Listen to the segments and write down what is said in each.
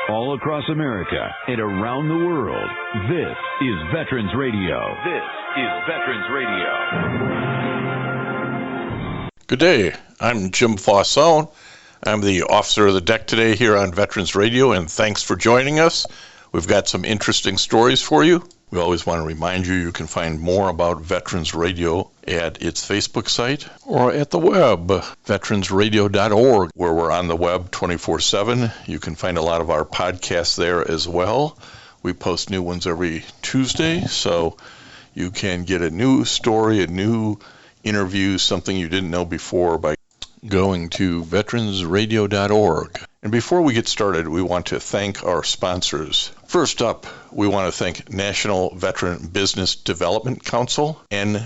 all across America and around the world. This is Veterans Radio. This is Veterans Radio. Good day. I'm Jim Fossone. I'm the officer of the deck today here on Veterans Radio, and thanks for joining us. We've got some interesting stories for you. We always want to remind you you can find more about Veterans Radio at its Facebook site or at the web, veteransradio.org, where we're on the web 24/7. You can find a lot of our podcasts there as well. We post new ones every Tuesday, so you can get a new story, a new interview, something you didn't know before by going to veteransradio.org. And before we get started, we want to thank our sponsors. First up, we want to thank National Veteran Business Development Council, nvbdc.org.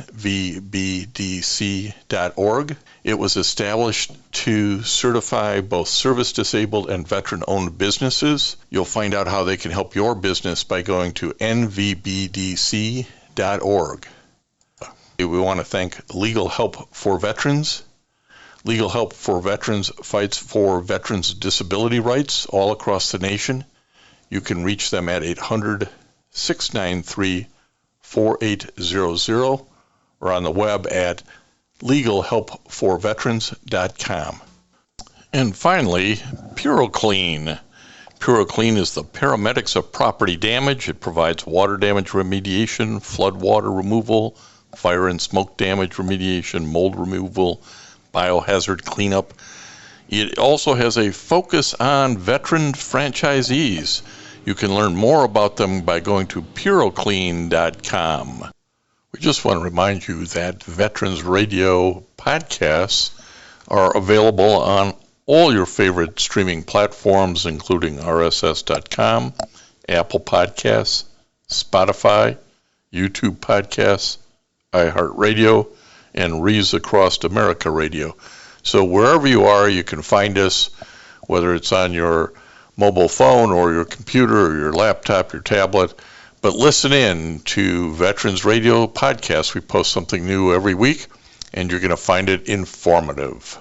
It was established to certify both service-disabled and veteran-owned businesses. You'll find out how they can help your business by going to nvbdc.org. We want to thank Legal Help for Veterans. Legal Help for Veterans fights for veterans' disability rights all across the nation. You can reach them at 800-693-4800 or on the web at legalhelpforveterans.com. And finally, PuroClean. PuroClean is the paramedics of property damage. It provides water damage remediation, flood water removal, fire and smoke damage remediation, mold removal, biohazard cleanup. It also has a focus on veteran franchisees. You can learn more about them by going to puroclean.com. We just want to remind you that Veterans Radio podcasts are available on all your favorite streaming platforms, including rss.com, Apple Podcasts, Spotify, YouTube Podcasts, iHeartRadio, and Rees Across America Radio. So wherever you are, you can find us, whether it's on your mobile phone or your computer or your laptop, your tablet. But listen in to Veterans Radio Podcast. We post something new every week, and you're going to find it informative.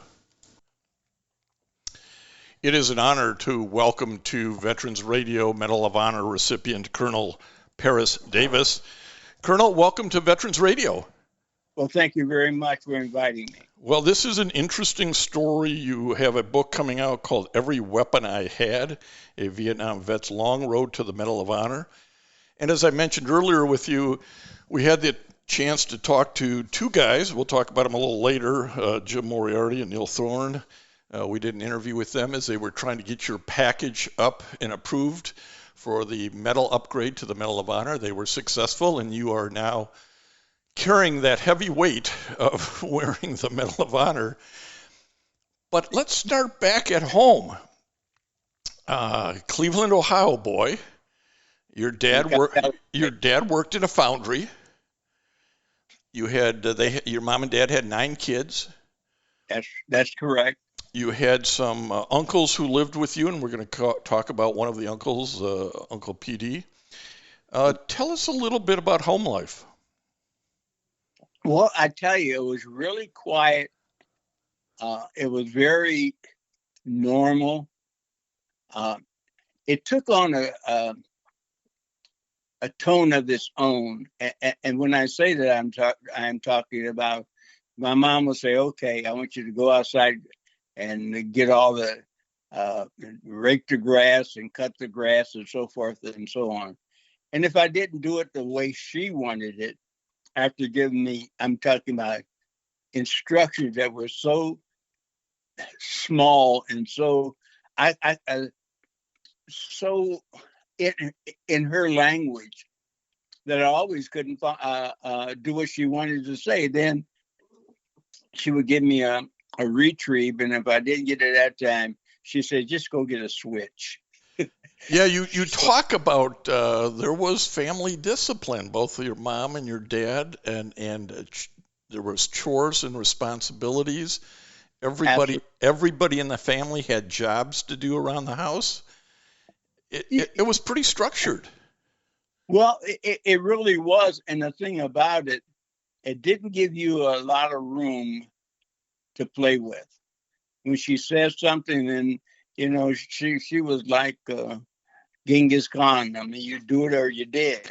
It is an honor to welcome to Veterans Radio Medal of Honor recipient Colonel Paris Davis. Colonel, welcome to Veterans Radio. Well, thank you very much for inviting me. Well, this is an interesting story. You have a book coming out called Every Weapon I Had, a Vietnam vet's long road to the Medal of Honor. And as I mentioned earlier with you, we had the chance to talk to two guys. We'll talk about them a little later, Jim Moriarty and Neil Thorne. We did an interview with them as they were trying to get your package up and approved for the medal upgrade to the Medal of Honor. They were successful, and you are now carrying that heavy weight of wearing the Medal of Honor. But let's start back at home. Cleveland, Ohio boy. Your dad worked in a foundry. You had your mom and dad had 9 kids. That's correct. You had some uncles who lived with you, and we're going to talk about one of the uncles, Uncle PD. Tell us a little bit about home life. Well, I tell you, it was really quiet. It was very normal. It took on a tone of its own. And when I say that, I'm talking about my mom will say, okay, I want you to go outside and get all the, rake the grass and cut the grass and so forth and so on. And if I didn't do it the way she wanted it, after giving me, I'm talking about instructions that were so small and so so in her language that I always couldn't do what she wanted to say. Then she would give me a retrieve, and if I didn't get it that time, she said, "Just go get a switch." Yeah, you talk about there was family discipline, both your mom and your dad, and there was chores and responsibilities. Everybody in the family had jobs to do around the house. It was pretty structured. Well, it really was, and the thing about it, it didn't give you a lot of room to play with. When she says something, then she was like Genghis Khan. I mean, you do it or you dead.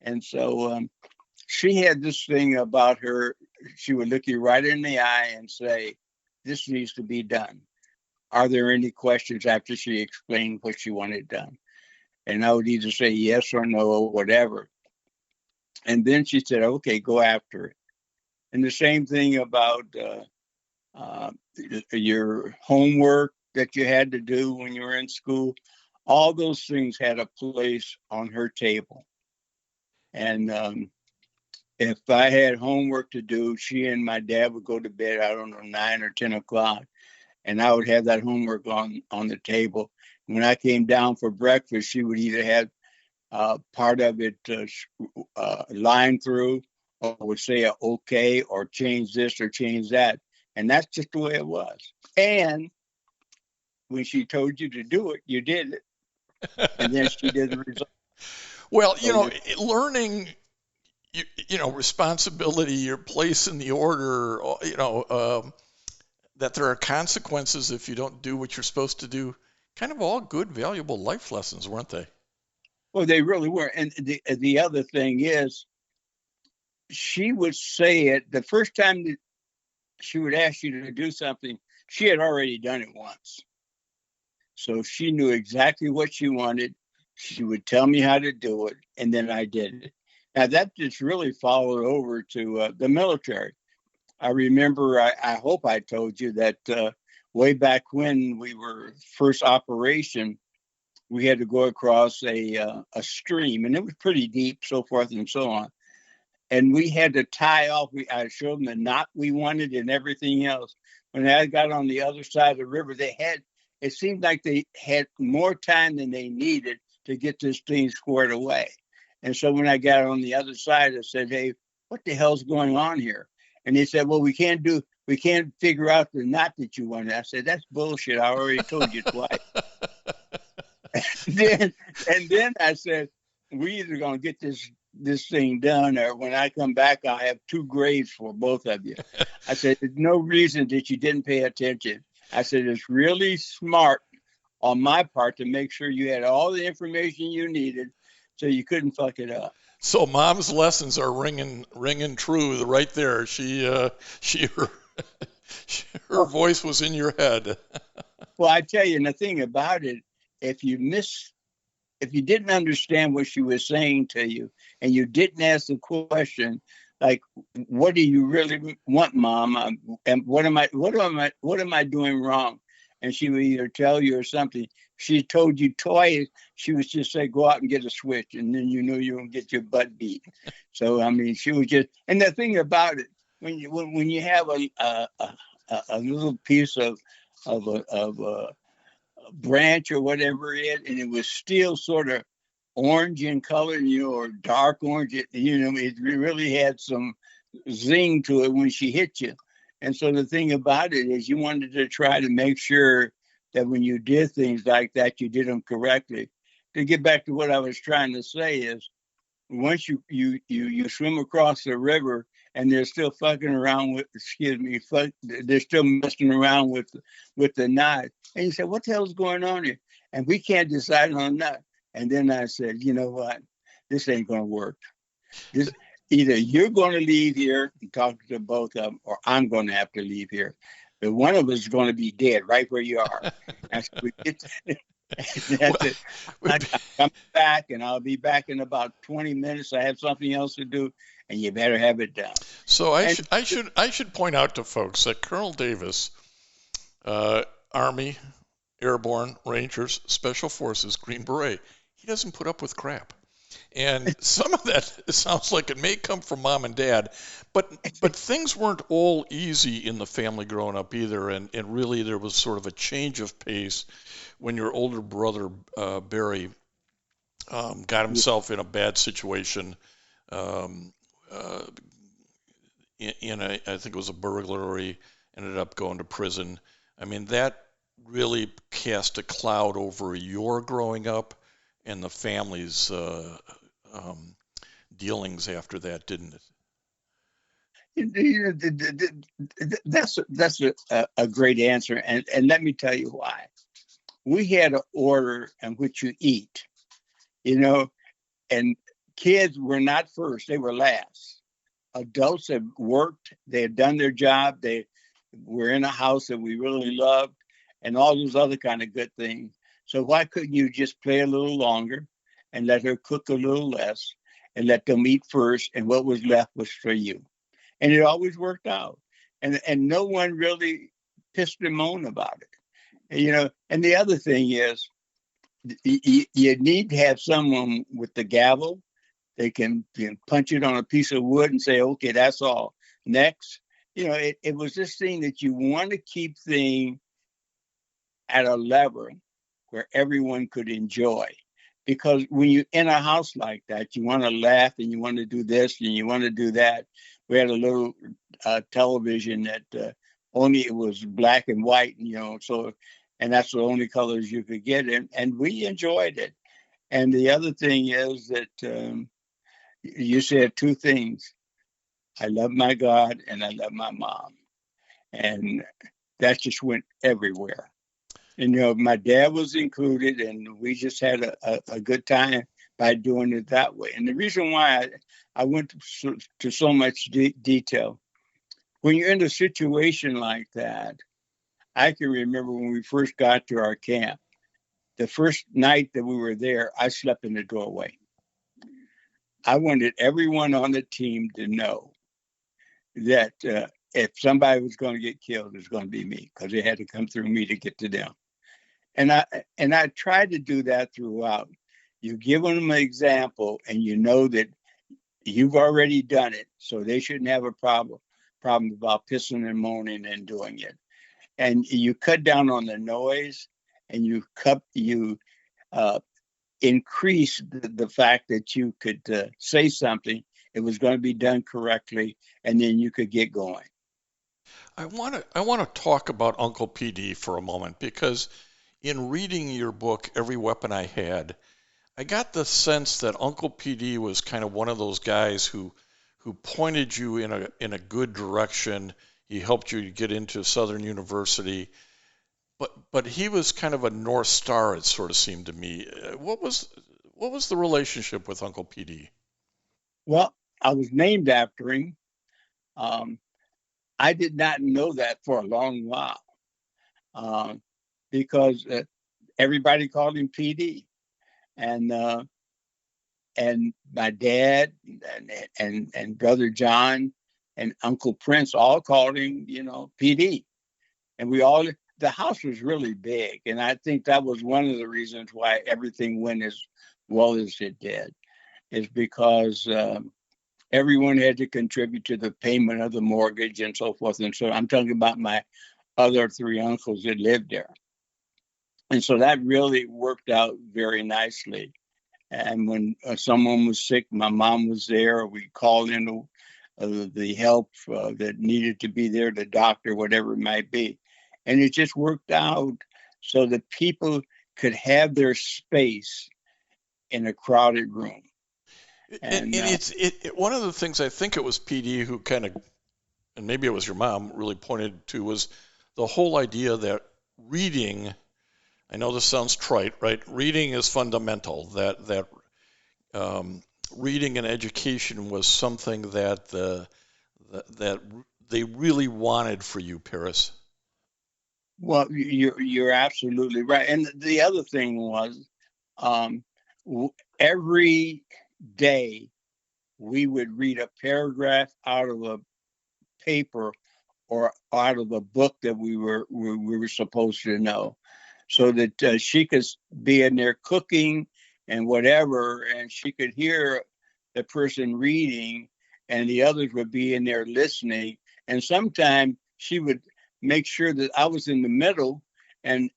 And so she had this thing about her. She would look you right in the eye and say, "This needs to be done. Are there any questions?" After she explained what she wanted done. And I would either say yes or no or whatever. And then she said, "Okay, go after it." And the same thing about uh, your homework that you had to do when you were in school. All those things had a place on her table. And if I had homework to do, she and my dad would go to bed, I don't know, 9 or 10 o'clock, and I would have that homework on the table. When I came down for breakfast, she would either have part of it line through, or would say okay, or change this or change that. And that's just the way it was. And when she told you to do it, you did it. And then she did the result. Well, learning, responsibility, your place in the order, that there are consequences if you don't do what you're supposed to do. Kind of all good, valuable life lessons, weren't they? Well, they really were. And the other thing is, she would say it the first time that she would ask you to do something, she had already done it once. So she knew exactly what she wanted. She would tell me how to do it, and then I did it. Now, that just really followed over to the military. I remember, I hope I told you that way back when we were first operation, we had to go across a stream, and it was pretty deep, so forth and so on. And we had to tie off. I showed them the knot we wanted and everything else. When I got on the other side of the river, it seemed like they had more time than they needed to get this thing squared away. And so when I got on the other side, I said, "Hey, what the hell's going on here?" And they said, "Well, we can't figure out the knot that you wanted." I said, "That's bullshit. I already told you twice." and then I said, "We either gonna get this thing done, or when I come back, I'll have 2 graves for both of you." I said, "There's no reason that you didn't pay attention." I said, "It's really smart on my part to make sure you had all the information you needed so you couldn't fuck it up." So mom's lessons are ringing true right there. Her voice was in your head. Well, I tell you, and the thing about it, if you didn't understand what she was saying to you, and you didn't ask the question, like, "What do you really want, Mom? And what am I doing wrong?" And she would either tell you or something. She told you twice. She would just say, "Go out and get a switch," and then you knew you would get your butt beat. So I mean, she was just. And the thing about it, when you have a little piece of a branch or whatever it is, and it was still sort of orange in color, or dark orange, it really had some zing to it when she hit you. And so the thing about it is, you wanted to try to make sure that when you did things like that, you did them correctly. To get back to what I was trying to say is, once you swim across the river and they're still fucking around with, they're still messing around with the knot, and you say, "What the hell's going on here?" And we can't decide on that. And then I said, "You know what? This ain't going to work. This Either you're going to leave here and talk to both of them, or I'm going to have to leave here. But one of us is going to be dead right where you are." And so that's it. I'm coming back, and I'll be back in about 20 minutes. I have something else to do, and you better have it done. So I should point out to folks that Colonel Davis, Army, Airborne, Rangers, Special Forces, Green Beret, he doesn't put up with crap. And some of that sounds like it may come from mom and dad, but things weren't all easy in the family growing up either, and really there was sort of a change of pace when your older brother Barry got himself in a bad situation in I think it was a burglary, ended up going to prison. I mean, that really cast a cloud over your growing up and the family's dealings after that, didn't it? That's a great answer, and let me tell you why. We had an order in which you eat, you know, and kids were not first, they were last. Adults had worked, they had done their job, they were in a house that we really loved, and all those other kind of good things. So why couldn't you just play a little longer and let her cook a little less and let them eat first, and what was left was for you? And it always worked out. And no one really pissed and moaned about it. And the other thing is, you need to have someone with the gavel. They can punch it on a piece of wood and say, okay, that's all. Next. It was this thing that you want to keep things at a level where everyone could enjoy. Because when you're in a house like that, you want to laugh and you want to do this and you want to do that. We had a little television that only it was black and white, and that's the only colors you could get in, and we enjoyed it. And the other thing is that you said two things. I love my God and I love my mom. And that just went everywhere. And, my dad was included, and we just had a good time by doing it that way. And the reason why I went to so much detail, when you're in a situation like that, I can remember when we first got to our camp, the first night that we were there, I slept in the doorway. I wanted everyone on the team to know that if somebody was going to get killed, it was going to be me, because it had to come through me to get to them. And I tried to do that throughout. You give them an example, and you know that you've already done it, so they shouldn't have a problem about pissing and moaning and doing it. And you cut down on the noise, and you increase the fact that you could say something, it was going to be done correctly, and then you could get going. I want to talk about Uncle PD for a moment, because in reading your book, Every Weapon I Had, I got the sense that Uncle PD was kind of one of those guys who pointed you in a good direction. He helped you get into Southern University, but he was kind of a North Star, it sort of seemed to me. What was the relationship with Uncle PD? Well, I was named after him. I did not know that for a long while, because everybody called him PD, and my dad and brother John and Uncle Prince all called him, PD, and the house was really big, and I think that was one of the reasons why everything went as well as it did, is because everyone had to contribute to the payment of the mortgage and so forth. And so I'm talking about my other three uncles that lived there. And so that really worked out very nicely. And when someone was sick, my mom was there. We called in the help that needed to be there, the doctor, whatever it might be. And it just worked out so that people could have their space in a crowded room. And it's one of the things, I think it was PD who kind of, and maybe it was your mom, really pointed to, was the whole idea that reading, I know this sounds trite, right? Reading is fundamental, that reading and education was something that they really wanted for you, Paris. Well, you're absolutely right. And the other thing was, every day we would read a paragraph out of a paper or out of a book that we were supposed to know, so that she could be in there cooking and whatever, and she could hear the person reading, and the others would be in there listening. And sometimes she would make sure that I was in the middle, and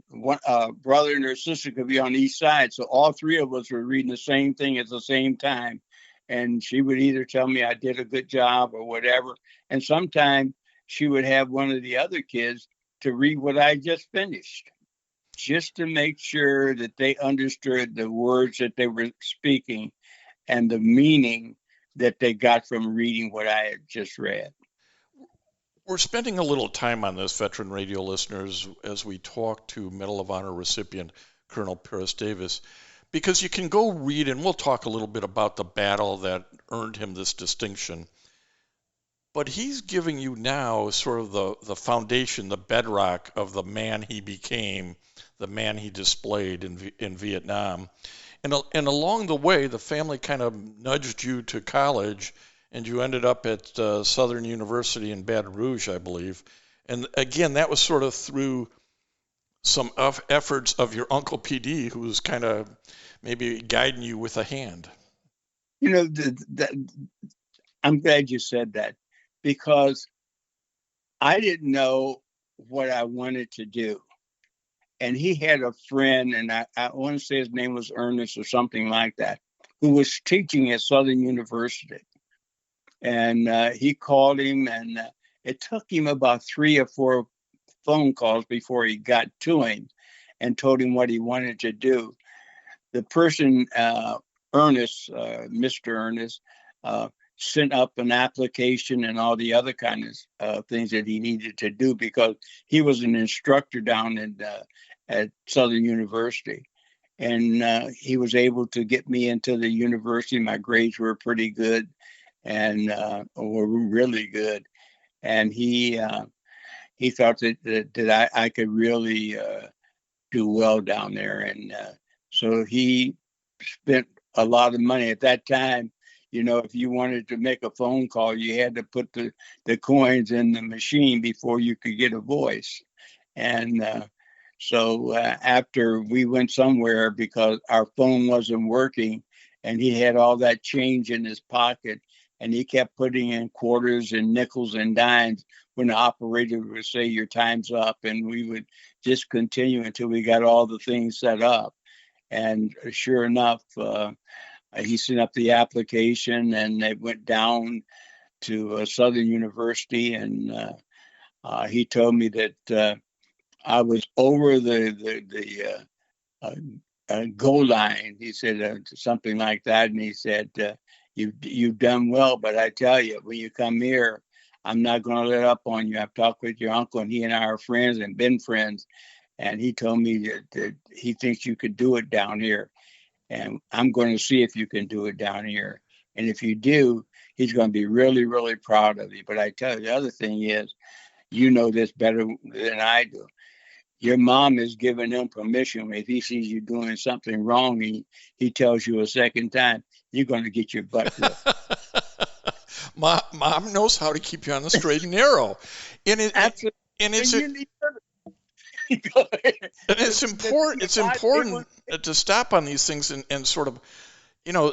one brother and her sister could be on each side. So all three of us were reading the same thing at the same time. And she would either tell me I did a good job or whatever. And sometimes she would have one of the other kids to read what I just finished, just to make sure that they understood the words that they were speaking and the meaning that they got from reading what I had just read. We're spending a little time on this, Veteran Radio listeners, as we talk to Medal of Honor recipient Colonel Paris Davis. because you can go read, and we'll talk a little bit about the battle that earned him this distinction. But he's giving you now sort of the foundation, the bedrock of the man he became, the man he displayed in Vietnam. And along the way, the family kind of nudged you to college, and you ended up at Southern University in Baton Rouge, I believe. And again, that was sort of through some efforts of your Uncle PD, who was kind of maybe guiding you with a hand. You know, I'm glad you said that, because I didn't know what I wanted to do. And he had a friend, and I want to say his name was Ernest or something like that, who was teaching at Southern University. And he called him, and it took him about 3 or 4 phone calls before he got to him and told him what he wanted to do. The person, Ernest, Mr. Ernest, sent up an application and all the other kinds of things that he needed to do, because he was an instructor down at Southern University. And he was able to get me into the university. My grades were pretty good, and were really good. And he thought that I could really do well down there. And so he spent a lot of money at that time. You know, if you wanted to make a phone call, you had to put the coins in the machine before you could get a voice. And so after we went somewhere, because our phone wasn't working, and he had all that change in his pocket, and he kept putting in quarters and nickels and dimes when the operator would say your time's up, and we would just continue until we got all the things set up. And sure enough, he sent up the application, and it went down to Southern University, and he told me that I was over the goal line. He said something like that, and he said, "You've done well, but I tell you, when you come here, I'm not going to let up on you. I've talked with your uncle, and he and I are friends and been friends, and he told me that he thinks you could do it down here. And I'm going to see if you can do it down here. And if you do, he's going to be really, really proud of you. But I tell you, the other thing is, you know this better than I do. Your mom is giving him permission. If he sees you doing something wrong, he tells you a second time, you're going to get your butt whipped." Mom knows how to keep you on the straight and narrow. And Absolutely. It's important. It's important to stop on these things and sort of,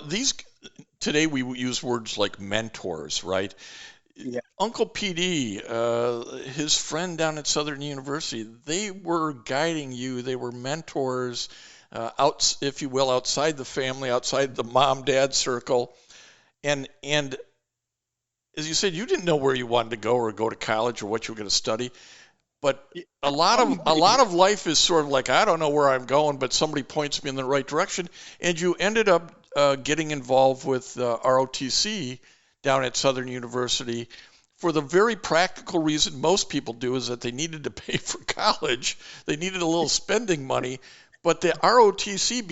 these today we use words like mentors, right? Yeah. Uncle PD, his friend down at Southern University, they were guiding you. They were mentors, out, if you will, outside the family, outside the mom-dad circle, and as you said, you didn't know where you wanted to go or go to college or what you were going to study. But a lot of life is sort of like, I don't know where I'm going, but somebody points me in the right direction. And you ended up getting involved with ROTC down at Southern University for the very practical reason most people do, is that they needed to pay for college. They needed a little spending money. But the ROTC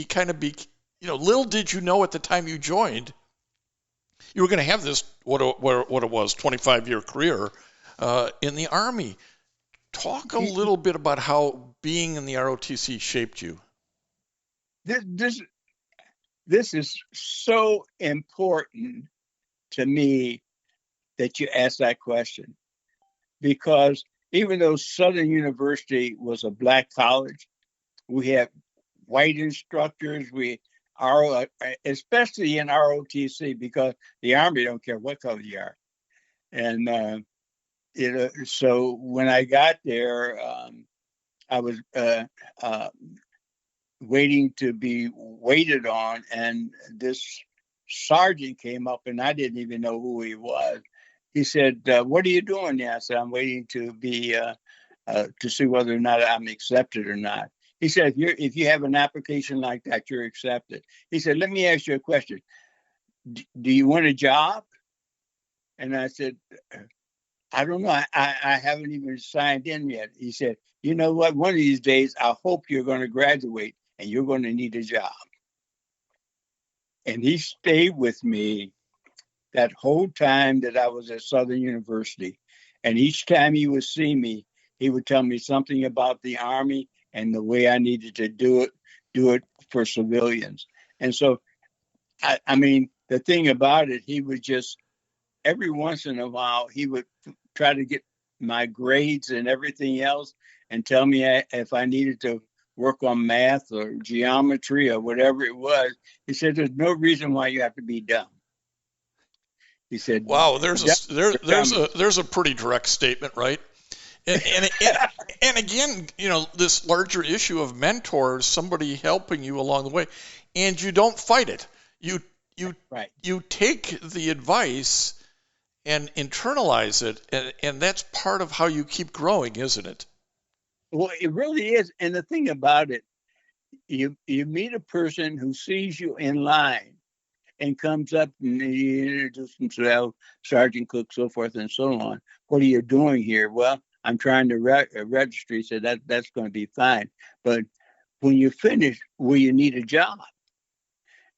little did you know at the time you joined, you were going to have this, what it was, 25-year career in the Army. Talk a little bit about how being in the ROTC shaped you. This is so important to me that you ask that question, because even though Southern University was a black college, we have white instructors. We are, especially in ROTC, because the Army don't care what color you are, and so when I got there, I was waiting to be waited on, and this sergeant came up, and I didn't even know who he was. He said, "What are you doing there?" I said, "I'm waiting to be to see whether or not I'm accepted or not." He said, if you have an application like that, you're accepted." He said, "Let me ask you a question. Do you want a job?" And I said, "I don't know. I haven't even signed in yet." He said, "You know what? One of these days, I hope you're going to graduate and you're going to need a job." And he stayed with me that whole time that I was at Southern University. And each time he would see me, he would tell me something about the Army and the way I needed to do it for civilians. And so, I mean, the thing about it, he would just, every once in a while, he would try to get my grades and everything else and tell me if I needed to work on math or geometry or whatever it was. He said, there's no reason why you have to be dumb. He said, "Wow, there's a pretty direct statement, right?" And again, this larger issue of mentors, somebody helping you along the way, and you don't fight it. You take the advice and internalize it, and that's part of how you keep growing, isn't it? Well, it really is. And the thing about it, you meet a person who sees you in line and comes up and you introduce themselves, Sergeant Cook, so forth and so on. What are you doing here? Well, I'm trying to register. He said that's going to be fine. But when you finish, will you need a job?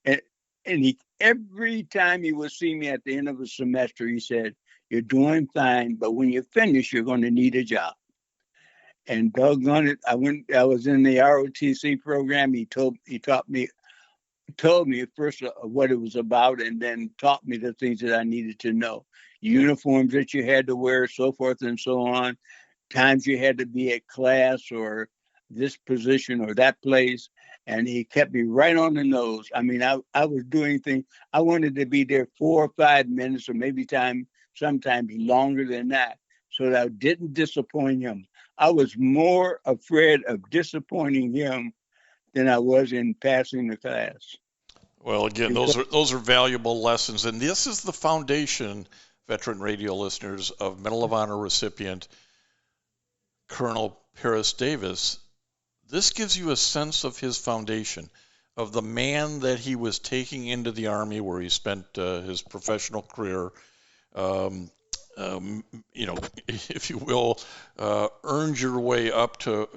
And he, every time he would see me at the end of a semester, he said, you're doing fine, but when you finish, you're going to need a job. And doggone it, I was in the ROTC program. He told me first what it was about, and then taught me the things that I needed to know. Uniforms that you had to wear, so forth and so on. Times you had to be at class or this position or that place. And he kept me right on the nose. I mean, I was doing things. I wanted to be there 4 or 5 minutes or maybe sometimes longer than that, so that I didn't disappoint him. I was more afraid of disappointing him than I was in passing the class. Well, again, those are valuable lessons, and this is the foundation, veteran radio listeners, of Medal of Honor recipient Colonel Paris Davis. This gives you a sense of his foundation, of the man that he was taking into the Army, where he spent his professional career. If you will, earned your way up to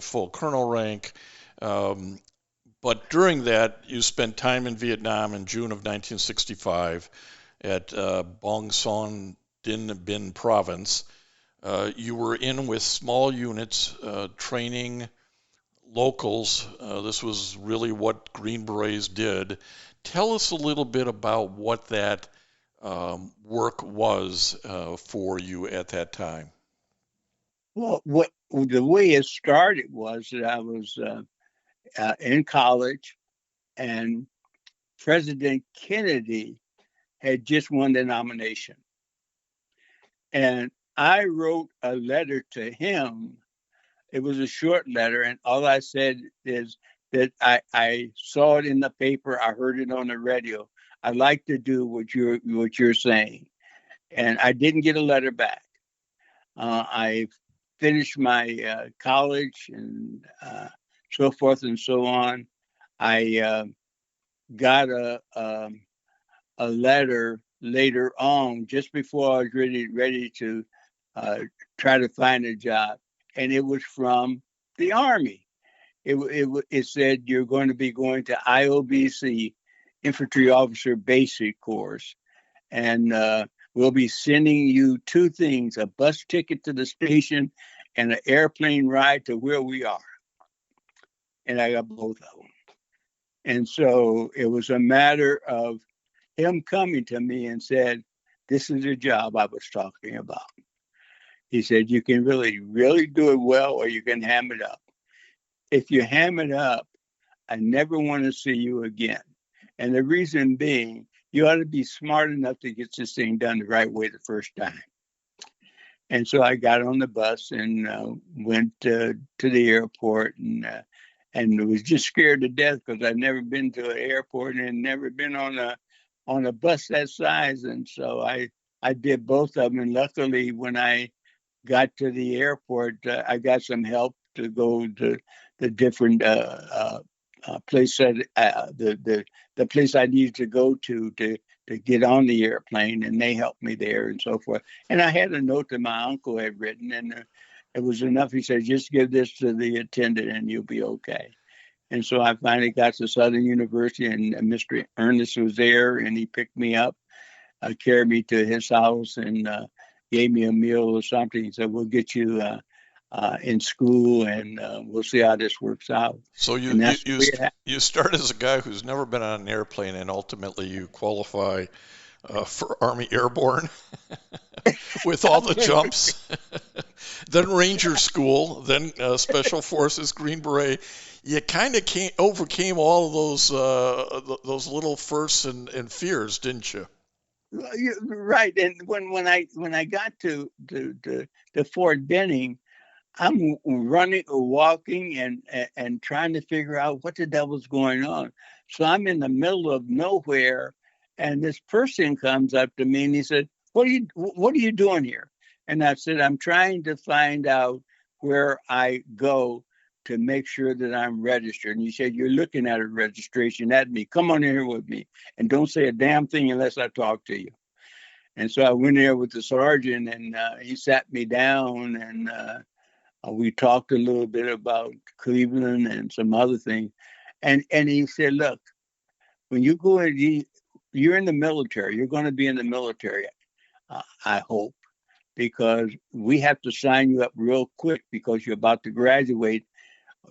full colonel rank. But during that, you spent time in Vietnam in June of 1965 at Bong Son Dinh Binh province. You were in with small units, training locals. This was really what Green Berets did. Tell us a little bit about what that work was for you at that time. Well, the way it started was that I was in college, and President Kennedy had just won the nomination. And I wrote a letter to him. It was a short letter, and all I said is that I saw it in the paper, I heard it on the radio. I'd like to do what you're saying. And I didn't get a letter back. I finished my college and so forth and so on. I got a letter later on, just before I was ready to try to find a job, and it was from the Army. It said you're going to be going to IOBC, Infantry Officer Basic Course, and we'll be sending you 2 things: a bus ticket to the station and an airplane ride to where we are. And I got both of them. And so it was a matter of him coming to me and said, this is the job I was talking about. He said, you can really, really do it well, or you can ham it up. If you ham it up, I never want to see you again. And the reason being, you ought to be smart enough to get this thing done the right way the first time. And so I got on the bus and went to the airport and was just scared to death because I'd never been to an airport and never been on a bus that size. And so I did both of them. And luckily, when I got to the airport, I got some help to go to the different place that the place I needed to go to get on the airplane, and they helped me there and so forth. And I had a note that my uncle had written, and it was enough. He said, just give this to the attendant and you'll be okay. And so I finally got to Southern University, and Mr. Ernest was there, and he picked me up, carried me to his house, and gave me a meal or something. He said, "We'll get you in school, and we'll see how this works out." So And that's the way it happened. you start as a guy who's never been on an airplane, and ultimately you qualify for Army Airborne with all the jumps. Then Ranger School, then Special Forces, Green Beret. You kind of overcame all of those little firsts and fears, didn't you? Right. And when I got to Fort Benning, I'm running or walking and trying to figure out what the devil's going on. So I'm in the middle of nowhere, and this person comes up to me and he said, what are you doing here?" And I said, "I'm trying to find out where I go to make sure that I'm registered." And he said, "You're looking at a registration at me. Come on in here with me, and don't say a damn thing unless I talk to you." And so I went there with the sergeant, and he sat me down, and we talked a little bit about Cleveland and some other things. And he said, "Look, when you go in, you're in the military. You're going to be in the military, I hope, because we have to sign you up real quick because you're about to graduate.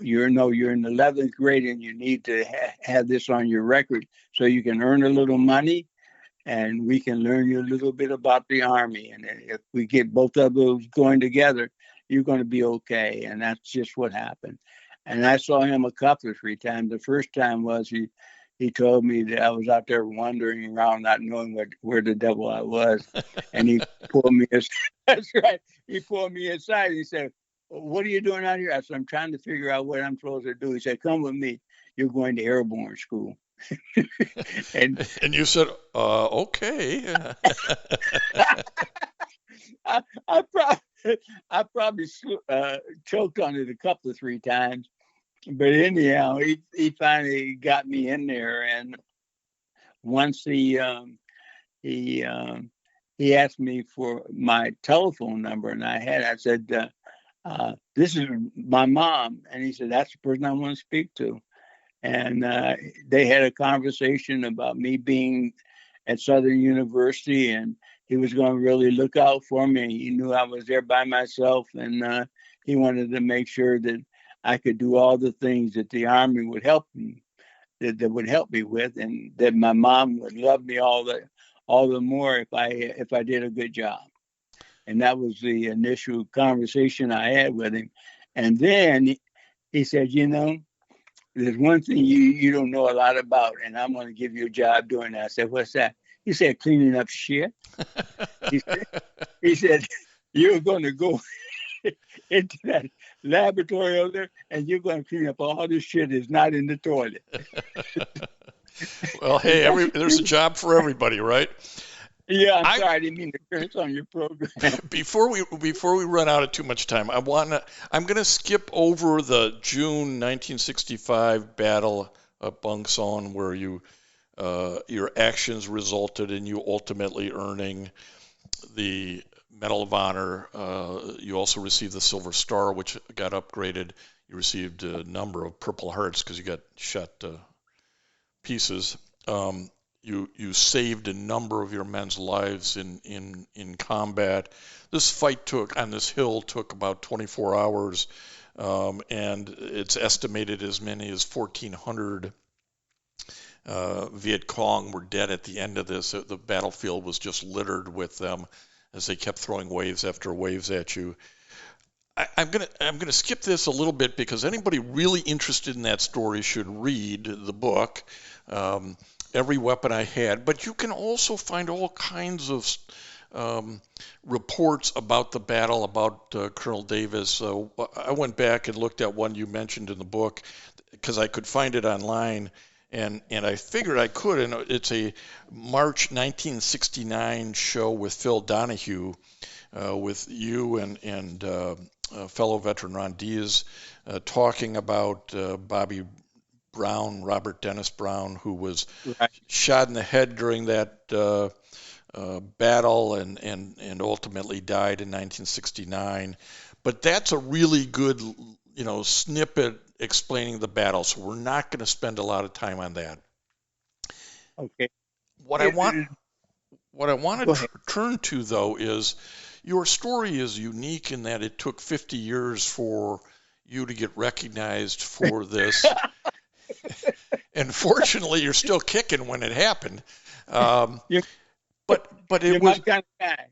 You're in the 11th grade, and you need to have this on your record so you can earn a little money, and we can learn you a little bit about the Army. And if we get both of those going together, you're going to be okay." And that's just what happened. And I saw him a couple of 3 times. The first time was he told me that I was out there wandering around, not knowing where the devil I was. And he pulled me aside. That's right. He pulled me aside. He said, "What are you doing out here?" I said, "I'm trying to figure out what I'm supposed to do." He said, "Come with me. You're going to airborne school." and you said, okay. I probably choked on it a couple of 3 times, but anyhow, he finally got me in there. And once he asked me for my telephone number, and I said, "This is my mom," and he said, "That's the person I want to speak to." And they had a conversation about me being at Southern University, and he was going to really look out for me. He knew I was there by myself, and he wanted to make sure that I could do all the things that the Army would help me, that would help me with, and that my mom would love me all the more if I did a good job. And that was the initial conversation I had with him. And then he said, "There's one thing you don't know a lot about, and I'm going to give you a job doing that." I said, "What's that?" He said, "Cleaning up shit." He said, "You're going to go into that laboratory over there, and you're going to clean up all this shit that's not in the toilet." Well, hey, there's a job for everybody, right? Yeah, I'm sorry, I didn't mean to curse on your program. Before we run out of too much time, I'm going to skip over the June 1965 battle of Bung Son, where your actions resulted in you ultimately earning the Medal of Honor. You also received the Silver Star, which got upgraded. You received a number of Purple Hearts because you got shot to pieces. You saved a number of your men's lives in combat. This fight on this hill took about 24 hours, and it's estimated as many as 1,400 Viet Cong were dead at the end of this. The battlefield was just littered with them as they kept throwing waves after waves at you. I'm gonna skip this a little bit because anybody really interested in that story should read the book. Every Weapon I Had, but you can also find all kinds of reports about the battle, about Colonel Davis. I went back and looked at one you mentioned in the book because I could find it online, and I figured I could, and it's a March 1969 show with Phil Donahue, with you and fellow veteran Ron Diaz, talking about Bobby Brown, Robert Dennis Brown, who was shot in the head during that battle and ultimately died in 1969. But that's a really good, snippet explaining the battle, so we're not going to spend a lot of time on that. Okay. What I want Go to ahead. turn to, though, is your story is unique in that it took 50 years for you to get recognized for this. And fortunately, you're still kicking when it happened. You're, But it you're was my kind of guy.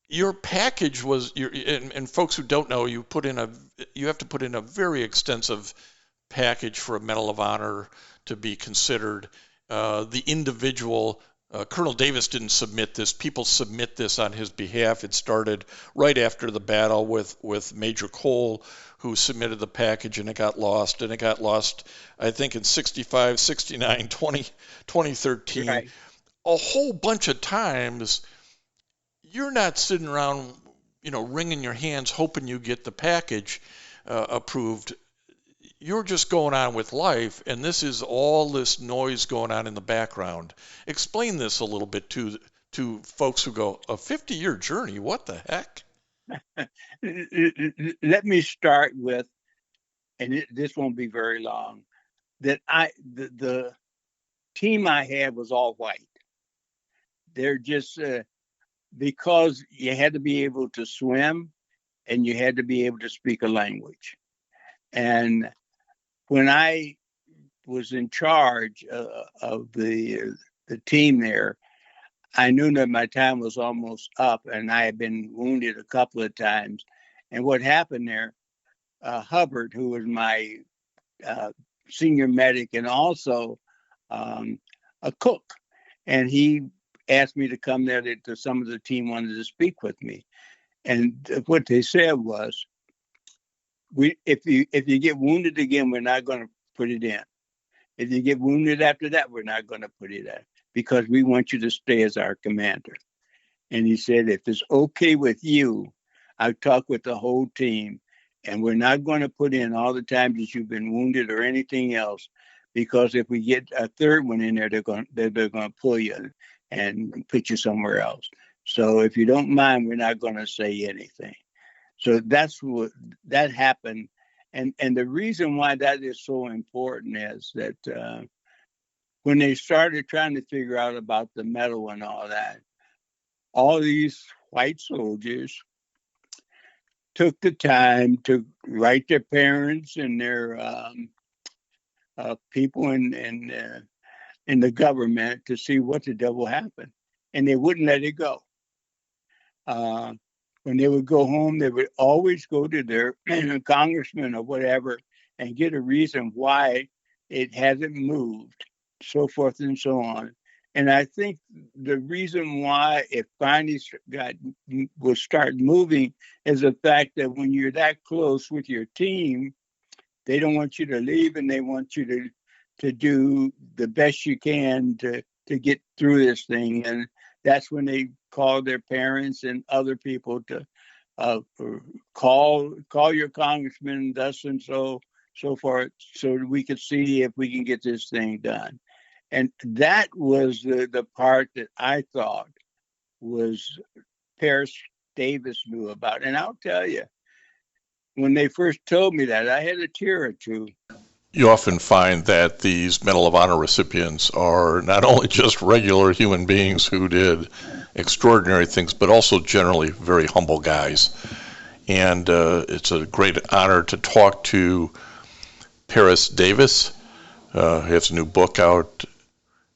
your package was and folks who don't know, you have to put in a very extensive package for a Medal of Honor to be considered. The individual Colonel Davis didn't submit this. People submit this on his behalf. It started right after the battle with Major Cole, who submitted the package, and it got lost. And it got lost, I think, in 65, 69, 2013. Right. A whole bunch of times, you're not sitting around, wringing your hands hoping you get the package approved. You're just going on with life, and this is all this noise going on in the background. Explain this a little bit to folks who go, a 50-year journey, what the heck? Let me start with, and this won't be very long, that the team I had was all white. They're just because you had to be able to swim and you had to be able to speak a language. And when I was in charge of the team there, I knew that my time was almost up, and I had been wounded a couple of times. And what happened there, Hubbard, who was my senior medic and also a cook, and he asked me to come there to some of the team wanted to speak with me. And what they said was, if you get wounded again, we're not going to put it in. If you get wounded after that, we're not going to put it in, because we want you to stay as our commander. And he said, if it's okay with you, I've talked with the whole team, and we're not going to put in all the times that you've been wounded or anything else, because if we get a third one in there, they're going to pull you and put you somewhere else. So if you don't mind, we're not going to say anything. So that's what that happened. And the reason why that is so important is that when they started trying to figure out about the medal and all that, all these white soldiers took the time to write their parents and their people in the government to see what the devil happened. And they wouldn't let it go. When they would go home, they would always go to their congressman or whatever and get a reason why it hasn't moved, so forth and so on. And I think the reason why it finally will start moving is the fact that when you're that close with your team, they don't want you to leave, and they want you to do the best you can to get through this thing. And that's when they call their parents and other people to call your congressman, thus and so forth, so we could see if we can get this thing done. And that was the part that I thought was Paris Davis knew about. And I'll tell you, when they first told me that, I had a tear or two. You often find that these Medal of Honor recipients are not only just regular human beings who did extraordinary things, but also generally very humble guys. And it's a great honor to talk to Paris Davis. He has a new book out,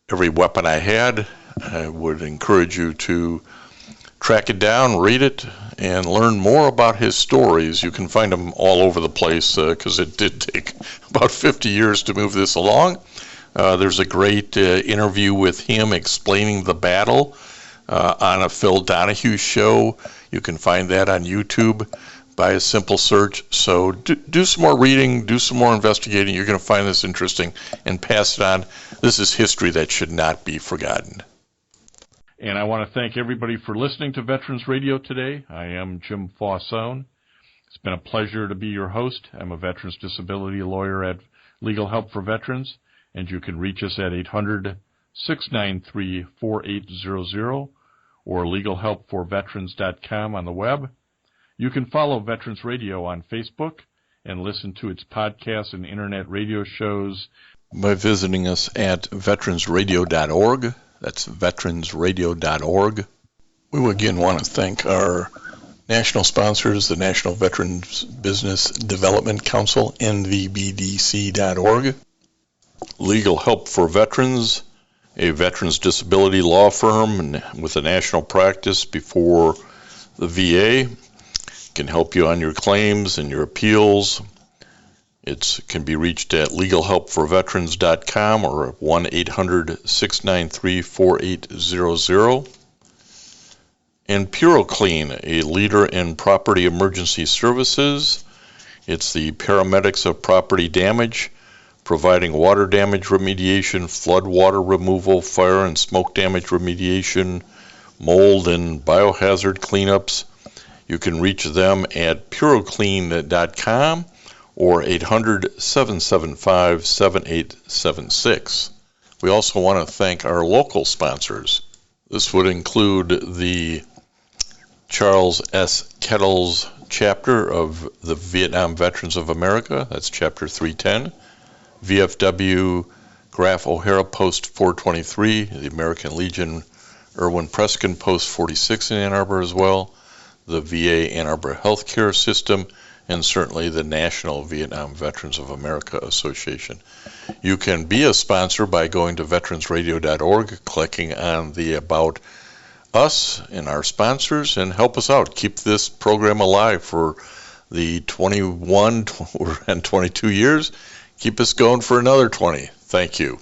Every Weapon I Had. I would encourage you to track it down, read it, and learn more about his stories. You can find them all over the place because it did take about 50 years to move this along. There's a great interview with him explaining the battle on a Phil Donahue show. You can find that on YouTube by a simple search. So do some more reading, do some more investigating. You're going to find this interesting and pass it on. This is history that should not be forgotten. And I want to thank everybody for listening to Veterans Radio today. I am Jim Faussone. It's been a pleasure to be your host. I'm a veterans disability lawyer at Legal Help for Veterans, and you can reach us at 800-693-4800 or legalhelpforveterans.com on the web. You can follow Veterans Radio on Facebook and listen to its podcasts and internet radio shows by visiting us at veteransradio.org. That's veteransradio.org. We again want to thank our national sponsors, the National Veterans Business Development Council, nvbdc.org. Legal Help for Veterans, a veterans disability law firm with a national practice before the VA, can help you on your claims and your appeals. It can be reached at legalhelpforveterans.com or 1-800-693-4800. And PuroClean, a leader in property emergency services. It's the paramedics of property damage, providing water damage remediation, flood water removal, fire and smoke damage remediation, mold and biohazard cleanups. You can reach them at puroclean.com or 800-775-7876. We also want to thank our local sponsors. This would include the Charles S. Kettles chapter of the Vietnam Veterans of America, that's chapter 310, VFW Graf O'Hara Post 423, the American Legion Irwin Preskin Post 46 in Ann Arbor as well, the VA Ann Arbor Healthcare System, and certainly the National Vietnam Veterans of America Association. You can be a sponsor by going to veteransradio.org, clicking on the About Us and our sponsors, and help us out. Keep this program alive for the 21 and 22 years. Keep us going for another 20. Thank you.